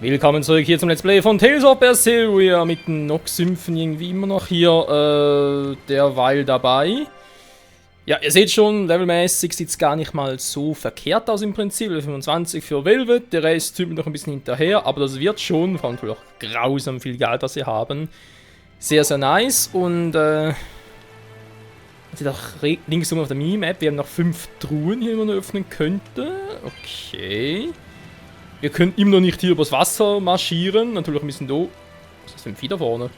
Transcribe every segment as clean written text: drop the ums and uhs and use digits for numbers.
Willkommen zurück hier zum Let's Play von Tales of Berseria mit den Nox-Sümpfen irgendwie immer noch hier derweil dabei. Ja, ihr seht schon, levelmäßig sieht es gar nicht mal so verkehrt aus im Prinzip. Level 25 für Velvet, der Rest tut mir noch ein bisschen hinterher, aber das wird schon, vor allem natürlich auch grausam viel Geld, das sie haben. Sehr, sehr nice und man sieht auch links oben auf der Minimap, wir haben noch 5 Truhen hier, die man öffnen könnte. Okay. Wir können immer noch nicht hier übers Wasser marschieren. Natürlich ein bisschen do. Was ist das für ein Vieh da vorne?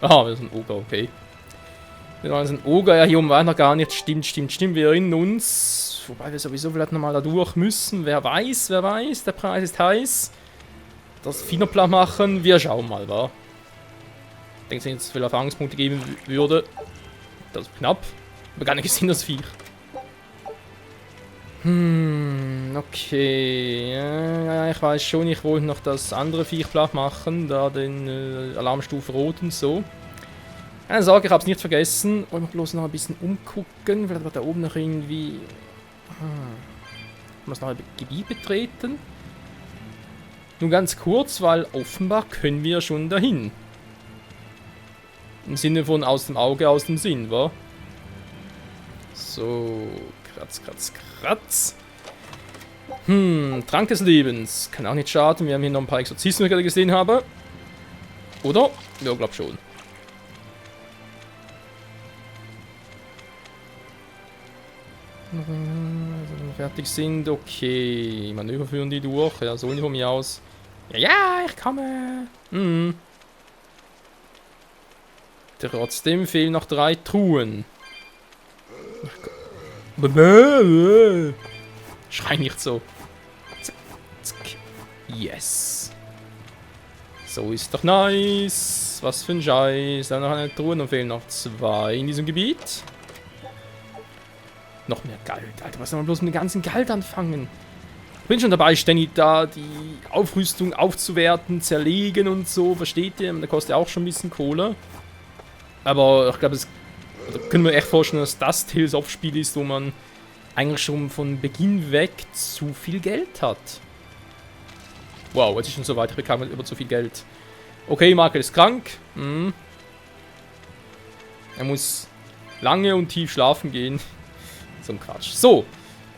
Aha, wir sind ein Oger, okay. Wir sind ein Oger, ja, hier oben war noch gar nicht. Stimmt. Wir erinnern uns. Wobei wir sowieso vielleicht nochmal da durch müssen. Wer weiß. Der Preis ist heiß. Das Vieh noch platt machen. Wir schauen mal, wa? Ich denke, wenn es jetzt viele Erfahrungspunkte geben würde. Das ist knapp. Aber gar nicht gesehen, das Viech. Okay. Ja, ich weiß schon, ich wollte noch das andere Viech platt machen, da den Alarmstufe Rot und so. Keine Sorge, ich habe es nicht vergessen. Wollen wir bloß noch ein bisschen umgucken. Vielleicht wird da oben noch irgendwie... Ich muss noch ein Gebiet betreten. Nur ganz kurz, weil offenbar können wir schon dahin. Im Sinne von aus dem Auge, aus dem Sinn, wa? So... Kratz. Trank des Lebens. Kann auch nicht schaden. Wir haben hier noch ein paar Exorzisten, die ich gerade gesehen habe. Oder? Ja, glaub schon. Wenn wir fertig sind, okay. Manöver führen die durch. Ja, so nicht von mir aus. Ja, ich komme. Trotzdem fehlen noch 3 Truhen. Schrei nicht so. Zack. Yes. So ist doch nice. Was für ein Scheiß. Da noch eine Truhe und fehlen noch 2 in diesem Gebiet. Noch mehr Geld. Alter, was soll man bloß mit dem ganzen Geld anfangen? Ich bin schon dabei, ständig da die Aufrüstung aufzuwerten, zerlegen und so. Versteht ihr? Da kostet ja auch schon ein bisschen Kohle. Aber ich glaube, es können wir echt vorstellen, dass das Tales of Spiel ist, wo man eigentlich schon von Beginn weg zu viel Geld hat. Wow, jetzt ist schon so weit, ich bekam über zu viel Geld. Okay, Mikel ist krank. Er muss lange und tief schlafen gehen. So ein Quatsch. So,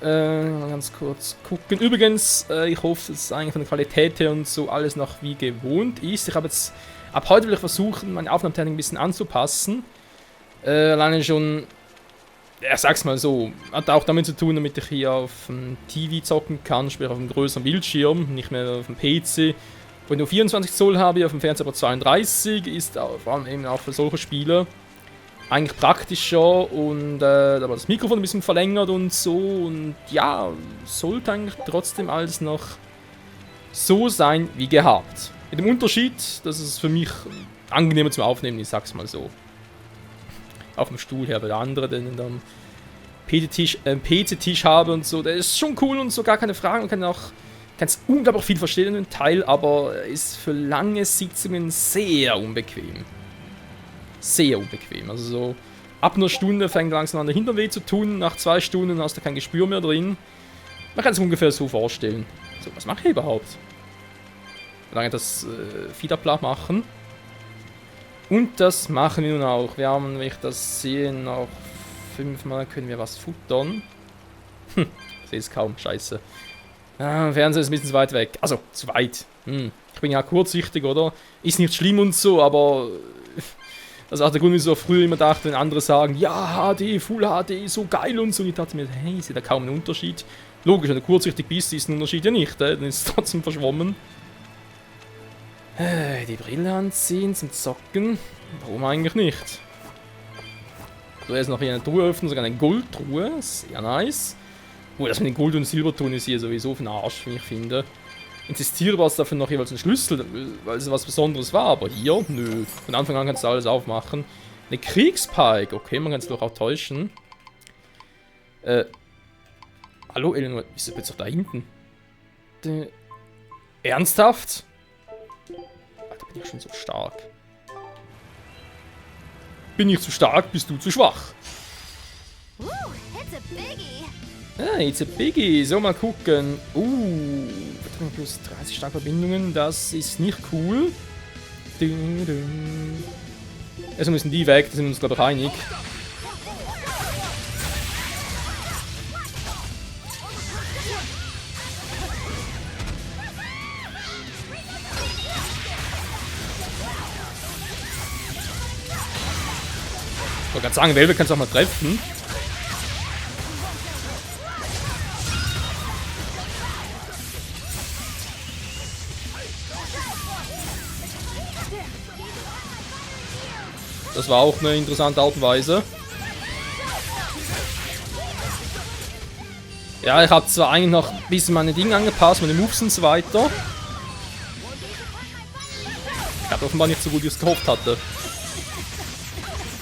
ganz kurz gucken. Übrigens, ich hoffe, dass es eigentlich von der Qualität her und so alles noch wie gewohnt ist. Ich habe jetzt, ab heute will ich versuchen, meine Aufnahmetechnik ein bisschen anzupassen. Alleine schon, ja, sag's mal so, hat auch damit zu tun, damit ich hier auf dem TV zocken kann, sprich auf einem größeren Bildschirm, nicht mehr auf dem PC. Wo ich nur 24 Zoll habe, auf dem Fernseher aber 32, ist auch, vor allem eben auch für solche Spiele eigentlich praktischer und da war das Mikrofon ein bisschen verlängert und so und ja, sollte eigentlich trotzdem alles noch so sein wie gehabt. Mit dem Unterschied, dass es für mich angenehmer zum Aufnehmen ist, sag's mal so. Auf dem Stuhl her, bei der andere, den ich am PC-Tisch habe und so. Der ist schon cool und so, gar keine Frage. Man kann es unglaublich viel verstehen in dem Teil, aber ist für lange Sitzungen sehr unbequem. Sehr unbequem. Also so ab einer Stunde fängt langsam an der Hintern weh zu tun. Nach 2 Stunden hast du kein Gespür mehr drin. Man kann es ungefähr so vorstellen. So, was mache ich überhaupt? Lange das Fieder platt machen. Und das machen wir nun auch. Wir haben, wenn ich das sehe, noch 5-mal können wir was futtern. Ich sehe es kaum, scheiße. Fernseher ist ein bisschen zu weit weg. Also, zu weit. Ich bin ja kurzsichtig, oder? Ist nicht schlimm und so, aber das ist auch der Grund, wie ich so früher immer dachte, wenn andere sagen, ja, HD, Full HD, so geil und so. Und ich dachte mir, hey, ich sehe da kaum einen Unterschied. Logisch, wenn du kurzsichtig bist, ist ein Unterschied ja nicht, dann ist es trotzdem verschwommen. Die Brille anziehen zum Zocken. Warum eigentlich nicht? So, jetzt noch hier eine Truhe öffnen, sogar eine Goldtruhe. Sehr nice. Oh, das mit den Gold- und Silbertruhen ist hier sowieso für den Arsch, wie ich finde. Insistiere was dafür noch jeweils ein Schlüssel, weil es was Besonderes war, aber hier, nö. Von Anfang an kannst du alles aufmachen. Eine Kriegspike, okay, man kann es doch auch täuschen. Hallo, Eleanor, wieso ist plötzlich da hinten? Ernsthaft? Alter, bin ich schon so stark. Bin ich zu stark, bist du zu schwach. Ah, it's a biggie. So, mal gucken. Plus 30 starke Verbindungen, das ist nicht cool. Also müssen die weg, da sind wir uns glaube ich einig. Ich wollte gerade sagen, Welve kannst du auch mal treffen. Das war auch eine interessante Art und Weise. Ja, ich habe zwar eigentlich noch ein bisschen meine Dinge angepasst, meine Moves und so weiter. Ich habe offenbar nicht so gut, wie ich es gehofft hatte.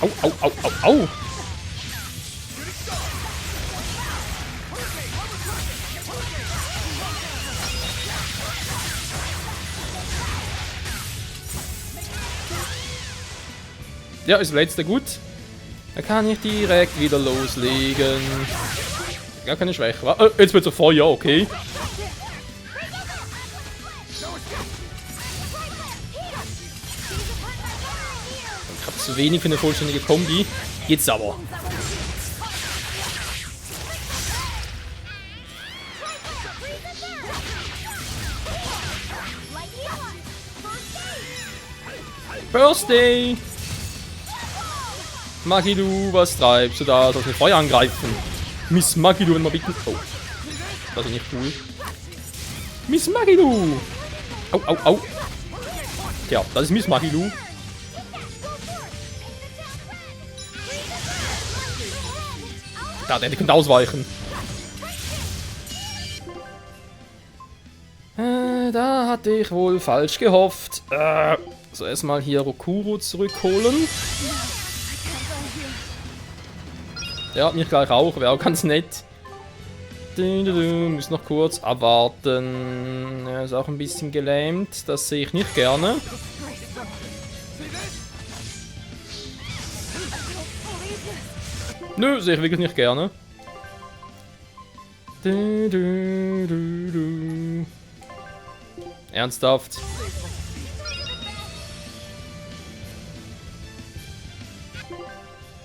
Au, au, au, au, au! Ja, ist der letzte gut. Dann kann ich direkt wieder loslegen. Gar keine Schwäche. Jetzt wird es Feuer, okay. Ich habe zu wenig für eine vollständige Kombi. Jetzt aber. Birthday! Magidu, was treibst du da? Sollst du mit Feuer angreifen? Miss Magidu, wenn wir bitten. Oh. Das ist nicht cool. Miss Magidu! Au, au, au. Tja, das ist Miss Magidu. Da, der könnte ausweichen. Da hatte ich wohl falsch gehofft. So, erstmal hier Rokuro zurückholen. Ja, mich gleich auch, wäre auch ganz nett. Muss noch kurz abwarten. Er ist auch ein bisschen gelähmt, das sehe ich nicht gerne. Nö, sehe ich wirklich nicht gerne. Ernsthaft.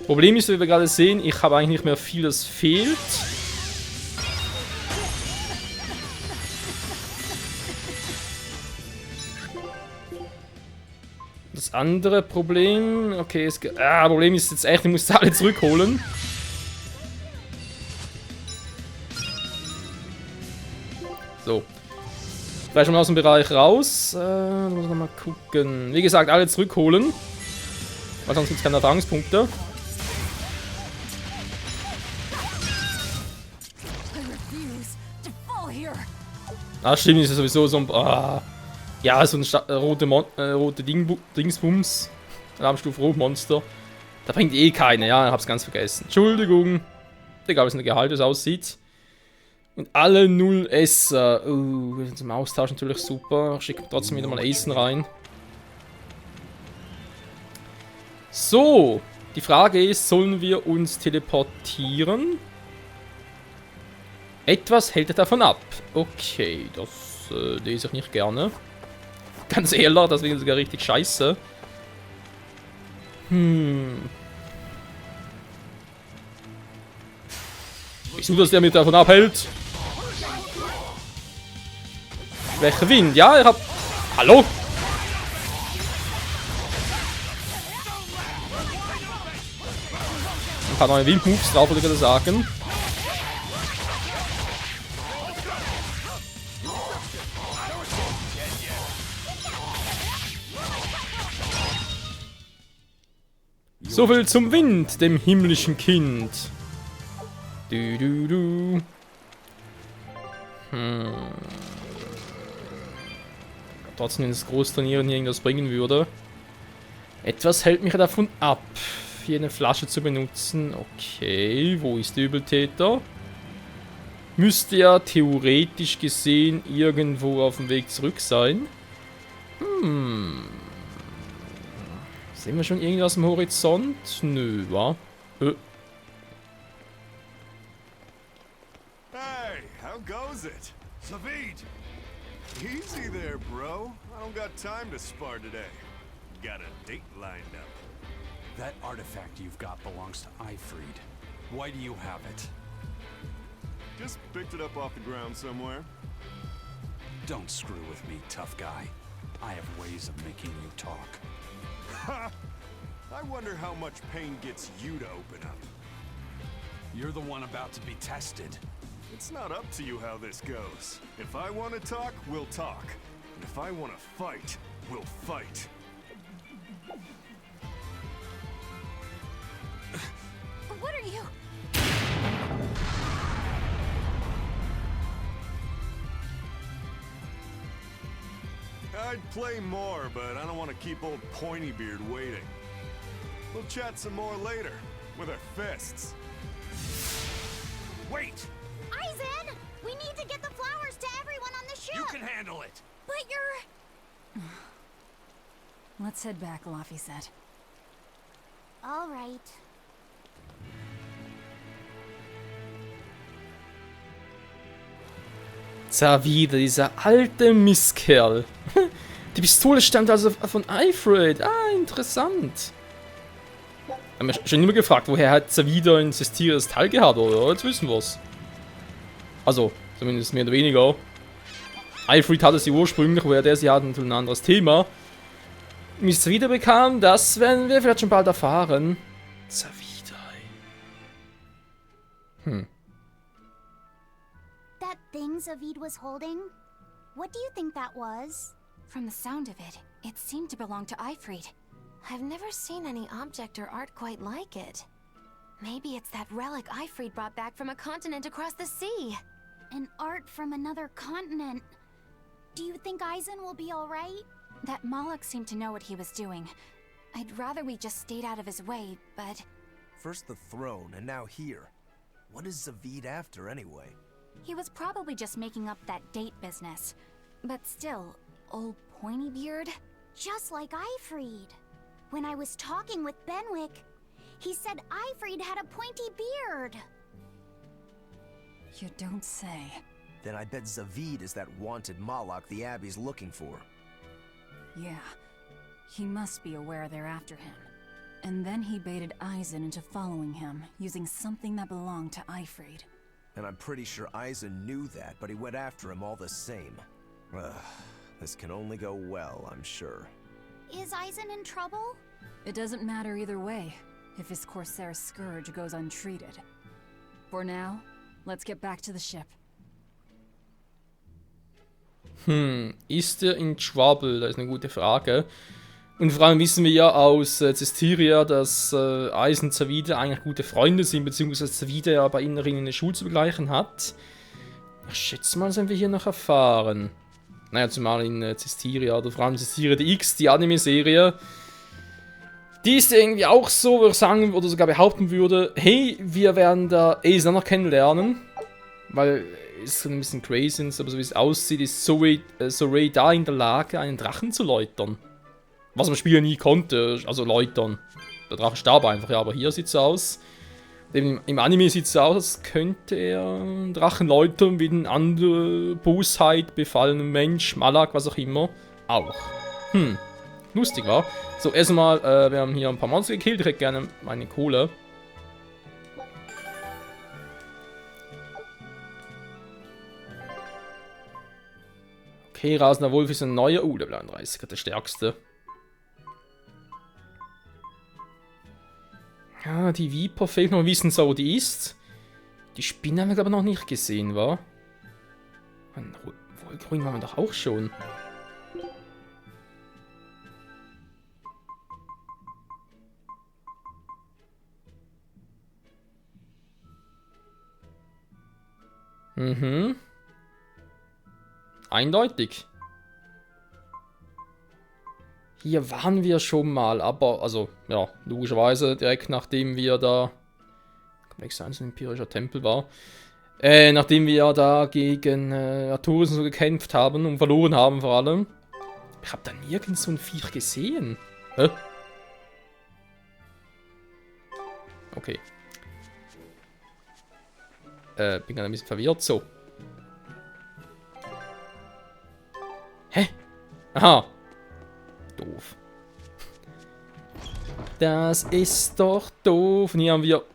Problem ist, wie wir gerade sehen, ich habe eigentlich nicht mehr viel, das fehlt. Das andere Problem... Okay, Problem ist jetzt echt, ich muss alle zurückholen. So. Ich war schon aus dem Bereich raus. Da muss ich nochmal gucken. Wie gesagt, alle zurückholen. Weil sonst gibt es keine Erfahrungspunkte. Ah, stimmt, ist ja sowieso so ein... ja, so ein rote Dingsbums. Alarmstufe Rotmonster. Da bringt eh keine, ja, ich hab's ganz vergessen. Entschuldigung. Egal, wie es in der Gehalt aussieht. Und alle 0 Esser. Zum Austausch natürlich super. Ich schicke trotzdem wieder mal Essen rein. So. Die Frage ist, sollen wir uns teleportieren? Etwas hält davon ab. Okay, das lese ich nicht gerne. Ganz ehrlich, das wäre sogar richtig scheiße. Ich suche, dass der mich davon abhält. Welcher Wind? Ja, ich hab... Hallo? Ein paar neue Windmoves drauf, würde ich gerade sagen. So viel zum Wind, dem himmlischen Kind. Trotzdem, wenn das Großtrainieren hier irgendwas bringen würde. Etwas hält mich davon ab, hier eine Flasche zu benutzen. Okay, wo ist der Übeltäter? Müsste ja theoretisch gesehen irgendwo auf dem Weg zurück sein. Sehen wir schon irgendwas am Horizont? Nö, wa? Hey, how goes it? Zaveid! Easy there, bro. I don't got time to spar today. Got a date lined up. That artifact you've got belongs to Ifried. Why do you have it? Just picked it up off the ground somewhere. Don't screw with me, tough guy. I have ways of making you talk. Ha! I wonder how much pain gets you to open up. You're the one about to be tested. It's not up to you how this goes. If I want to talk, we'll talk. And if I want to fight, we'll fight. What are you? I'd play more, but I don't want to keep old Pointybeard waiting. We'll chat some more later, with our fists. Wait! Aizen! We need to get the flowers to everyone on the ship! You can handle it! But you're... Let's head back, Laffy said. All right. Zaveid, dieser alte Mistkerl. Die Pistole stammt also von Ifried. Ah, interessant. Haben wir schon immer gefragt, woher hat Zaveid ein Zestiris Teil gehabt, oder? Jetzt wissen wir's. Also, zumindest mehr oder weniger. Ifried hatte sie ursprünglich, woher der sie hatten, ein anderes Thema. Wie es Zaveid bekam, das werden wir vielleicht schon bald erfahren. Zaveid. That thing Zaveid was holding? What do you think that was? From the sound of it, it seemed to belong to Ifried. I've never seen any object or art quite like it. Maybe it's that relic Ifried brought back from a continent across the sea. An art from another continent. Do you think Aizen will be all right? That Moloch seemed to know what he was doing. I'd rather we just stayed out of his way, but... First the throne, and now here. What is Zaveid after, anyway? He was probably just making up that date business. But still, old Pointybeard? Just like Ifried. When I was talking with Benwick, he said Ifried had a pointy beard. You don't say. Then I bet Zaveid is that wanted Moloch the Abbey's looking for. Yeah. He must be aware they're after him. And then he baited Aizen into following him, using something that belonged to Ifried. And I'm pretty sure Aizen knew that, but he went after him all the same. Ugh, this can only go well, I'm sure. Is Aizen in trouble? It doesn't matter either way, if his Corsair scourge goes untreated. For now, let's get back to the ship. Ist er in Trouble? Das ist eine gute Frage. Und vor allem wissen wir ja aus Zestiria, dass Aizen und Zaveid eigentlich gute Freunde sind, beziehungsweise Zaveid ja bei ihnen eine Schule zu begleichen hat. Ich schätze mal, das werden wir hier noch erfahren. Naja, zumal in Zestiria, oder vor allem Zestiria DX, die Anime-Serie, die ist irgendwie auch so, wo ich sagen oder sogar behaupten würde, hey, wir werden da Aizen noch kennenlernen. Weil es ist ein bisschen crazy, aber so wie es aussieht, ist Zaveid da in der Lage, einen Drachen zu läutern. Was man Spieler nie konnte, also läutern. Der Drache starb einfach, ja, aber hier sieht es so aus. Im Anime sieht es so aus, als könnte er einen Drachen läutern, wie ein anderer Bosheit befallener Mensch, Malak, was auch immer, auch. Lustig, war. So, erstmal, wir haben hier ein paar Monster gekillt, ich hätte gerne meine Kohle. Okay, Rasender Wolf ist ein neuer. Der Level 31 der stärkste. Ja, die Viper fehlt noch. Wir wissen so, wo die ist. Die Spinne haben wir aber noch nicht gesehen, wa? Wolkeruin haben wir doch auch schon. Eindeutig. Hier waren wir schon mal, aber, also, ja, logischerweise direkt nachdem wir da, ein imperischer Tempel war, nachdem wir da gegen Arturus so gekämpft haben und verloren haben vor allem. Ich habe da nirgends so ein Viech gesehen. Hä? Okay. Bin gerade ein bisschen verwirrt, so. Aha. Doof. Das ist doch doof. Und hier haben wir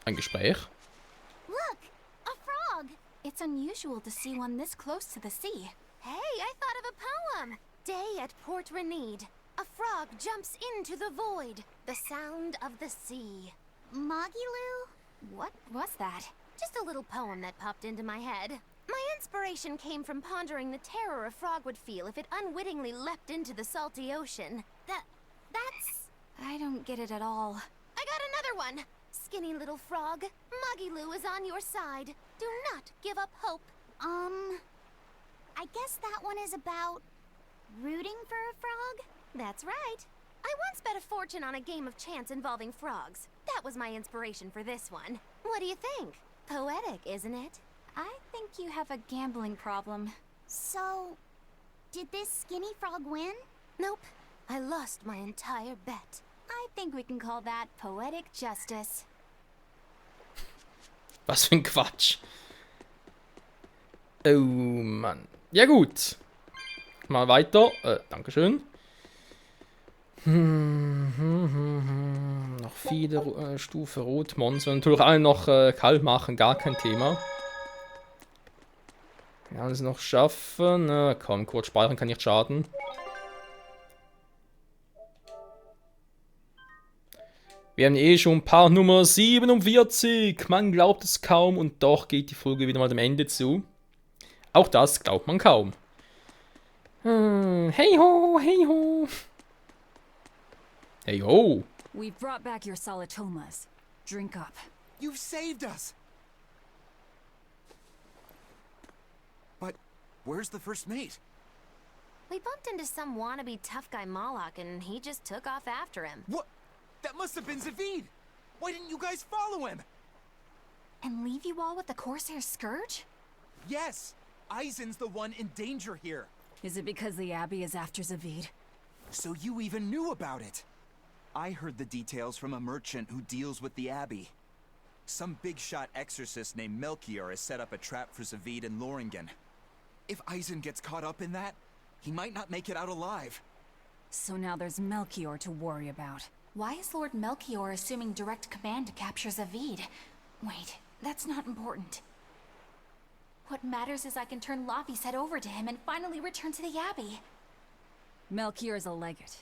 ein Gespräch. Look! A frog! It's unusual to see one this close to the sea. Hey, I thought of a poem! Day at Port Renede. A frog jumps into the void. The sound of the sea. Magilu? What was that? Just a little poem that popped into my head. My inspiration came from pondering the terror a frog would feel if it unwittingly leapt into the salty ocean. That's... I don't get it at all. I got another one! Skinny little frog, Magilu is on your side. Do not give up hope. I guess that one is about... rooting for a frog? That's right. I once bet a fortune on a game of chance involving frogs. That was my inspiration for this one. What do you think? Poetic, isn't it? I think you have a gambling problem. So... did this skinny frog win? Nope. I lost my entire bet. I think we can call that poetic justice. Was für ein Quatsch. Oh Mann. Ja gut. Mal weiter. Dankeschön. Noch viele Stufe Rot. Monster. Natürlich alle noch kalt machen. Gar kein Thema. Ja, alles noch schaffen. Komm, kurz speichern kann nicht schaden. Wir haben eh schon Part Nummer 47. Man glaubt es kaum und doch geht die Folge wieder mal dem Ende zu. Auch das glaubt man kaum. Hey ho, hey ho. Hey ho. We've brought back your solitomas. Drink up. You've saved us! But where's the first mate? We bumped into some wannabe tough guy Moloch and he just took off after him. What? That must have been Zaveid! Why didn't you guys follow him? And leave you all with the Corsair Scourge? Yes! Eisen's the one in danger here. Is it because the Abbey is after Zaveid? So you even knew about it? I heard the details from a merchant who deals with the Abbey. Some big-shot exorcist named Melchior has set up a trap for Zaveid and Loringen. If Eisen gets caught up in that, he might not make it out alive. So now there's Melchior to worry about. Why is Lord Melchior assuming direct command to capture Zaveid? Wait, that's not important. What matters is I can turn Lavi's head over to him and finally return to the Abbey. Melchior is a legate.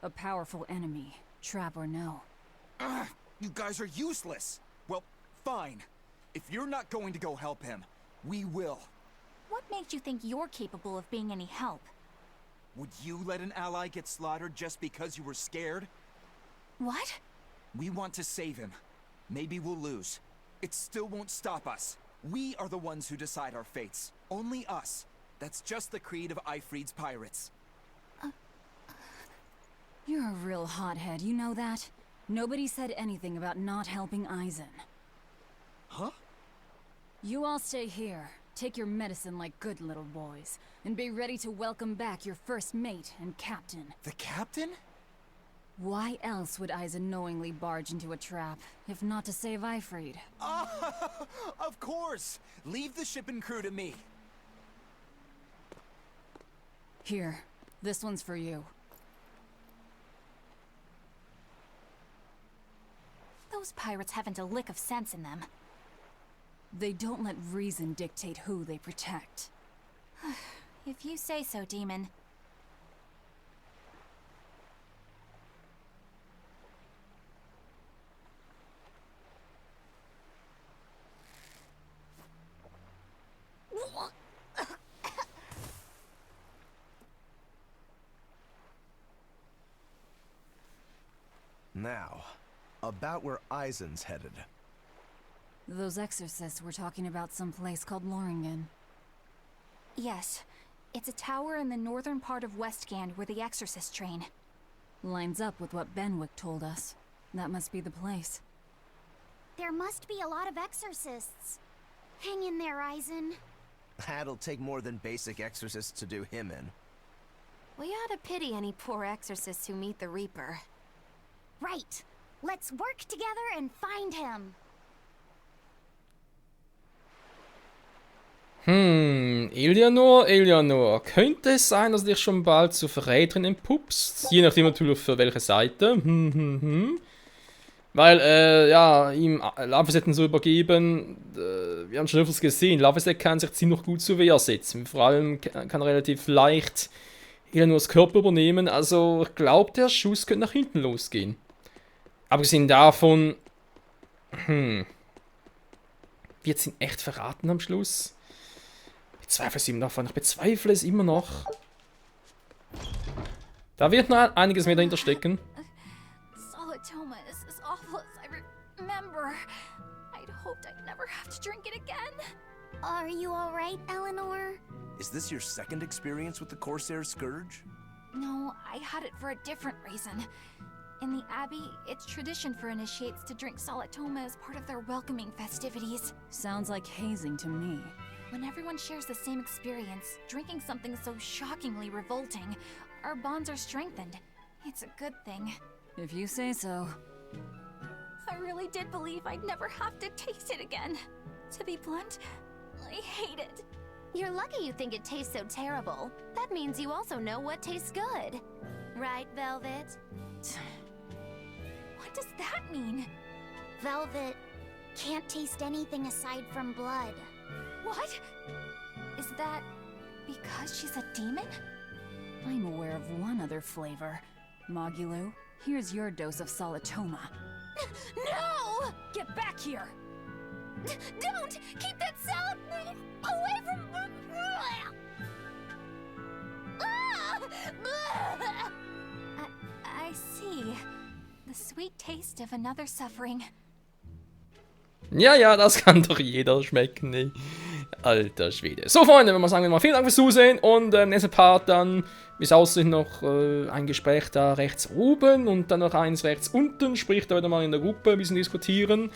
A powerful enemy, trap or no. Ugh, you guys are useless! Well, fine. If you're not going to go help him, we will. What makes you think you're capable of being any help? Would you let an ally get slaughtered just because you were scared? What? We want to save him. Maybe we'll lose. It still won't stop us. We are the ones who decide our fates. Only us. That's just the creed of Eifried's pirates. You're a real hothead, you know that? Nobody said anything about not helping Eisen. Huh? You all stay here, take your medicine like good little boys, and be ready to welcome back your first mate and captain. The captain? Why else would Eisen knowingly barge into a trap, if not to save Eifried? Of course! Leave the ship and crew to me. Here, this one's for you. Those pirates haven't a lick of sense in them. They don't let reason dictate who they protect. If you say so, Demon. Now, about where Eisen's headed. Those exorcists were talking about some place called Loringen. Yes. It's a tower in the northern part of Westgand where the exorcists train. Lines up with what Benwick told us. That must be the place. There must be a lot of exorcists. Hang in there, Eisen. That'll take more than basic exorcists to do him in. We ought to pity any poor exorcists who meet the Reaper. Right. Let's work together and find him. Eleanor. Könnte es sein, dass du dich schon bald zur Verräterin entpuppst? Je nachdem natürlich für welche Seite. Weil, ja, ihm Lavesetten so übergeben, wir haben schon öfters gesehen, Laveset kann sich ziemlich gut zur Wehr setzen. Vor allem kann er relativ leicht Eleanors Körper übernehmen, also ich glaube, der Schuss könnte nach hinten losgehen. Abgesehen davon, wird sie ihn echt verraten am Schluss? Ich bezweifle es immer noch. Da wird noch einiges mehr dahinter stecken. Solitoma is as awful as I remember. I'd hoped I'd never have to drink it again. Are you alright, Eleanor? Is this your second experience with the Corsair Scourge? No, I had it for a different reason. In the Abbey, it's tradition for initiates to drink Solitoma as part of their welcoming festivities. Sounds like hazing to me. When everyone shares the same experience, drinking something so shockingly revolting, our bonds are strengthened. It's a good thing. If you say so. I really did believe I'd never have to taste it again. To be blunt, I hate it. You're lucky you think it tastes so terrible. That means you also know what tastes good. Right, Velvet? What does that mean? Velvet can't taste anything aside from blood. What? Is that because she's a demon? I'm aware of one other flavor. Mogulu, here's your dose of Solitoma. No! Get back here! Don't! Keep that salad away from me! I see. The sweet taste of another suffering. Ja, das kann doch jeder schmecken, ne? Alter Schwede. So, Freunde, wenn wir sagen, vielen Dank fürs Zusehen und im nächsten Part dann, wie es aussieht, noch ein Gespräch da rechts oben und dann noch eins rechts unten, sprich da wieder mal in der Gruppe ein bisschen diskutieren.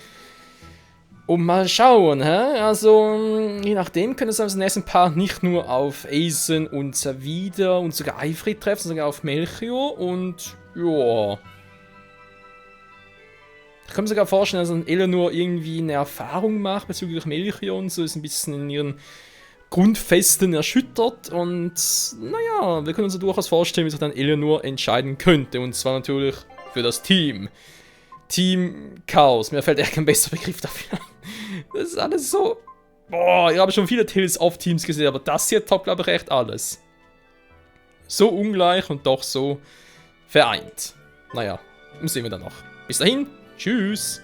Und mal schauen, hä? Also, je nachdem können wir uns im nächsten Part nicht nur auf Aizen und Zaveid und sogar Eifried treffen, sondern sogar auf Melchior und, ja. Ich kann mir sogar vorstellen, dass Eleanor irgendwie eine Erfahrung macht bezüglich Melchior und so, ist ein bisschen in ihren Grundfesten erschüttert und naja, wir können uns durchaus vorstellen, wie sich dann Eleanor entscheiden könnte und zwar natürlich für das Team. Team Chaos, mir fällt echt kein besserer Begriff dafür. Das ist alles so, boah, ich habe schon viele Tales-of-Teams gesehen, aber das hier toppt, glaube ich, echt alles. So ungleich und doch so vereint. Naja, sehen wir dann noch. Bis dahin. Tschüss!